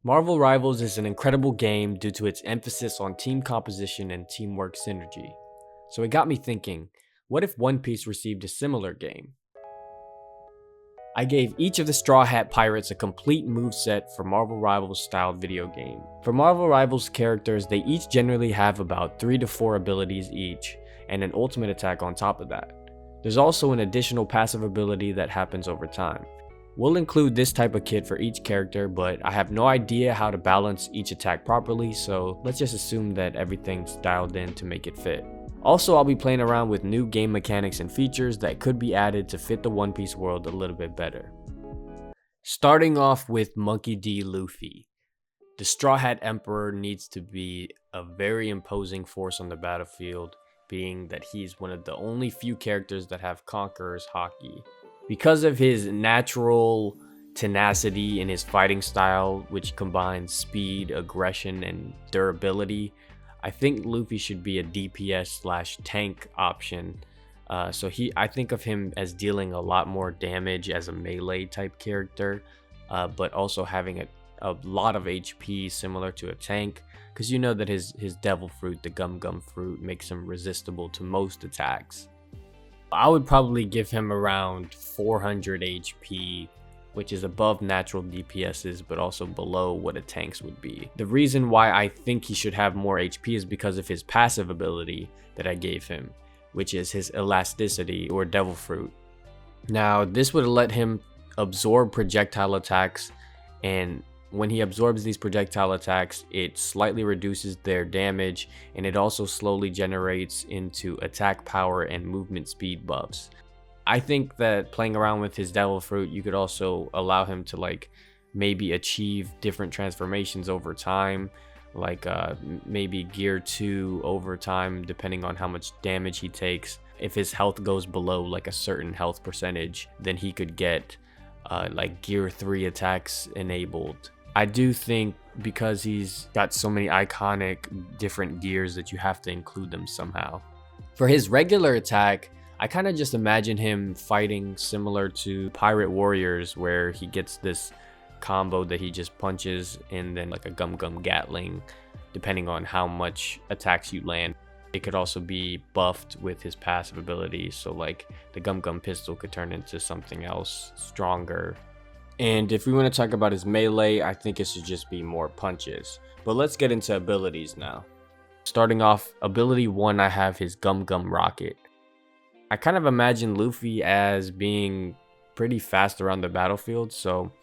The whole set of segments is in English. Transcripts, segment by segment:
Marvel Rivals is an incredible game due to its emphasis on team composition and teamwork synergy. So it got me thinking, what if One Piece received a similar game? I gave each of the Straw Hat Pirates a complete moveset for Marvel Rivals styled video game. For Marvel Rivals characters, they each generally have about 3 to 4 abilities each, and an ultimate attack on top of that. There's also an additional passive ability that happens over time. We'll include this type of kit for each character, but I have no idea how to balance each attack properly, so let's just assume that everything's dialed in to make it fit. Also, I'll be playing around with new game mechanics and features that could be added to fit the One Piece world a little bit better. Starting off with Monkey D Luffy. The Straw Hat Emperor needs to be a very imposing force on the battlefield, being that he's one of the only few characters that have Conqueror's Haki. Because of his natural tenacity in his fighting style, which combines speed, aggression, and durability, I think Luffy should be a DPS/tank option. I think of him as dealing a lot more damage as a melee type character, but also having a lot of HP similar to a tank, because you know that his devil fruit, the Gum Gum fruit, makes him resistible to most attacks. I would probably give him around 400 HP, which is above natural DPS's, but also below what a tank's would be. The reason why I think he should have more HP is because of his passive ability that I gave him, which is his elasticity or devil fruit. Now, this would let him absorb projectile attacks, and when he absorbs these projectile attacks, it slightly reduces their damage, and it also slowly generates into attack power and movement speed buffs. I think that playing around with his devil fruit, you could also allow him to maybe achieve different transformations over time, maybe gear 2 over time, depending on how much damage he takes. If his health goes below a certain health percentage, then he could get gear 3 attacks enabled. I do think because he's got so many iconic different gears that you have to include them somehow. For his regular attack, I kind of just imagine him fighting similar to Pirate Warriors, where he gets this combo that he just punches and then a Gum Gum Gatling, depending on how much attacks you land. It could also be buffed with his passive ability, so the Gum Gum Pistol could turn into something else stronger. And if we want to talk about his melee, I think it should just be more punches. But let's get into abilities now. Starting off, ability 1, I have his Gum Gum Rocket. I kind of imagine Luffy as being pretty fast around the battlefield, so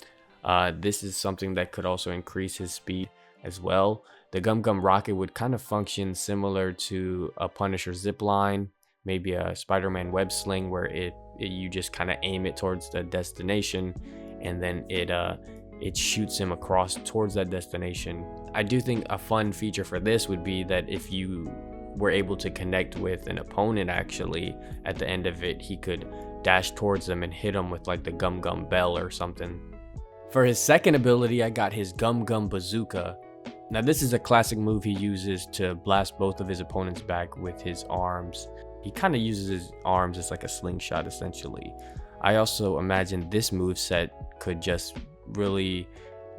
this is something that could also increase his speed as well. The Gum Gum Rocket would kind of function similar to a Punisher zipline, maybe a Spider-Man web sling, where you just kind of aim it towards the destination, and then it shoots him across towards that destination. I do think a fun feature for this would be that if you were able to connect with an opponent, actually at the end of it, he could dash towards them and hit them with the Gum Gum Bell or something. For his second ability, I got his Gum Gum Bazooka. Now this is a classic move he uses to blast both of his opponents back with his arms. He kind of uses his arms as a slingshot essentially. I also imagine this moveset could just really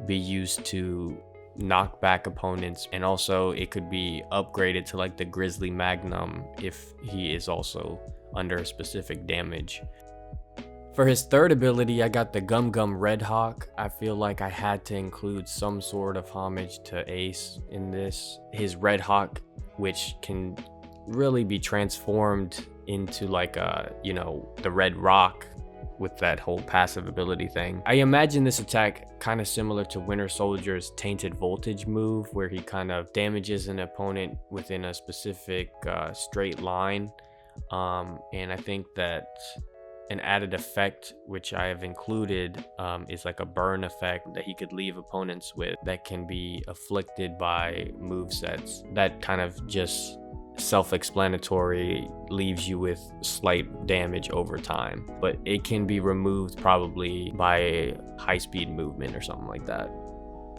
be used to knock back opponents, and also it could be upgraded to the Grizzly Magnum if he is also under a specific damage. For his third ability, I got the Gum Gum Red Hawk. I feel like I had to include some sort of homage to Ace in this. His Red Hawk, which can really be transformed into the Red Rock with that whole passive ability thing. I imagine this attack kind of similar to Winter Soldier's Tainted Voltage move, where he kind of damages an opponent within a specific straight line. And I think that an added effect, which I have included, is a burn effect that he could leave opponents with that can be afflicted by movesets. That kind of just self-explanatory, leaves you with slight damage over time, but it can be removed probably by high-speed movement or something like that.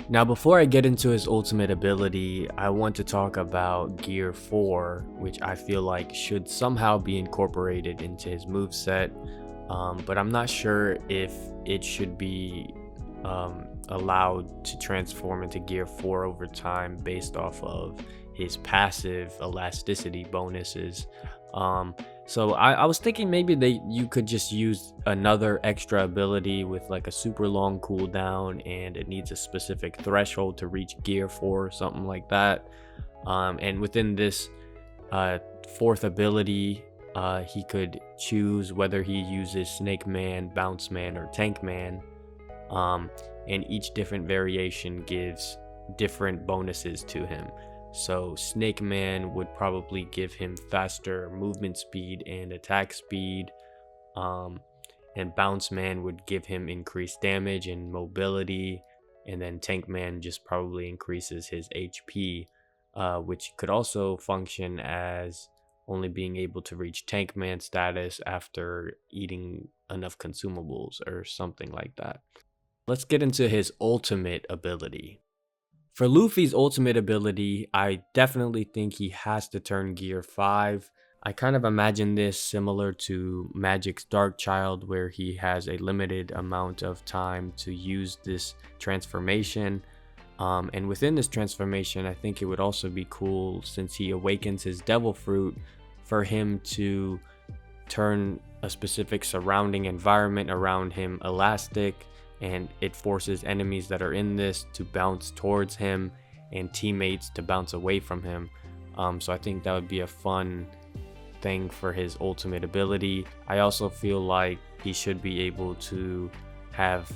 Now, before I get into his ultimate ability, I want to talk about Gear 4, which I feel like should somehow be incorporated into his moveset, but I'm not sure if it should be allowed to transform into Gear 4 over time based off of his passive elasticity bonuses. So I was thinking maybe you could just use another extra ability with like a super long cooldown, and it needs a specific threshold to reach Gear 4, something like that. And within this fourth ability, he could choose whether he uses Snake Man, Bounce Man, or Tank Man. And each different variation gives different bonuses to him. So Snake Man would probably give him faster movement speed and attack speed. And Bounce Man would give him increased damage and mobility. And then Tank Man just probably increases his HP, which could also function as only being able to reach Tank Man status after eating enough consumables or something like that. Let's get into his ultimate ability. For Luffy's ultimate ability, I definitely think he has to turn Gear 5. I kind of imagine this similar to Magic's Dark Child, where he has a limited amount of time to use this transformation. And within this transformation, I think it would also be cool, since he awakens his Devil Fruit, for him to turn a specific surrounding environment around him elastic, and it forces enemies that are in this to bounce towards him and teammates to bounce away from him. So I think that would be a fun thing for his ultimate ability. I also feel like he should be able to have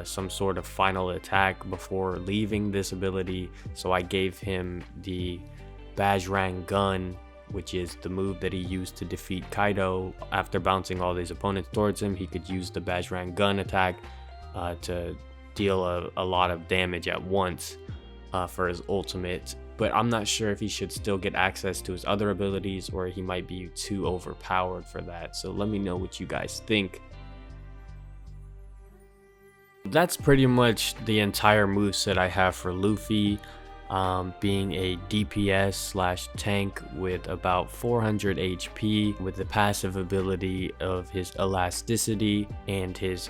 some sort of final attack before leaving this ability. So I gave him the Bajrang Gun, which is the move that he used to defeat Kaido. After bouncing all these opponents towards him, he could use the Bajrang Gun attack to deal a lot of damage at once for his ultimate. But I'm not sure if he should still get access to his other abilities, or he might be too overpowered for that. So let me know what you guys think. That's pretty much the entire moveset I have for Luffy, being a DPS slash tank with about 400 HP, with the passive ability of his elasticity and his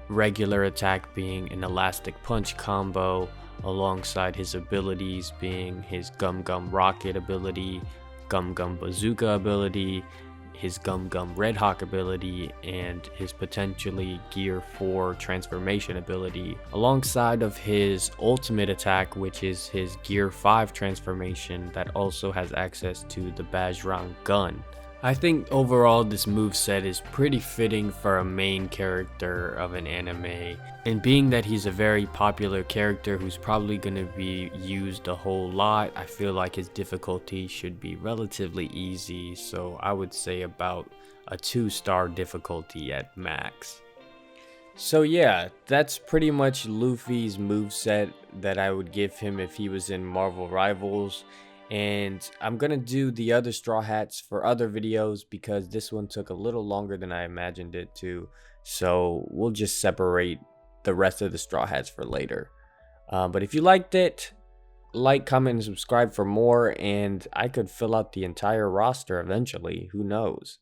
regular attack being an elastic punch combo, alongside his abilities being his Gum Gum Rocket ability, Gum Gum Bazooka ability, his Gum Gum Red Hawk ability, and his potentially Gear 4 transformation ability, alongside of his ultimate attack, which is his Gear 5 transformation that also has access to the Bajrang Gun. I think overall this moveset is pretty fitting for a main character of an anime, and being that he's a very popular character who's probably going to be used a whole lot, I feel like his difficulty should be relatively easy, so I would say about a 2-star difficulty at max. So yeah, that's pretty much Luffy's moveset that I would give him if he was in Marvel Rivals. And I'm gonna do the other Straw Hats for other videos because this one took a little longer than I imagined it to. So we'll just separate the rest of the Straw Hats for later. But if you liked it, like, comment, and subscribe for more, and I could fill out the entire roster eventually. Who knows?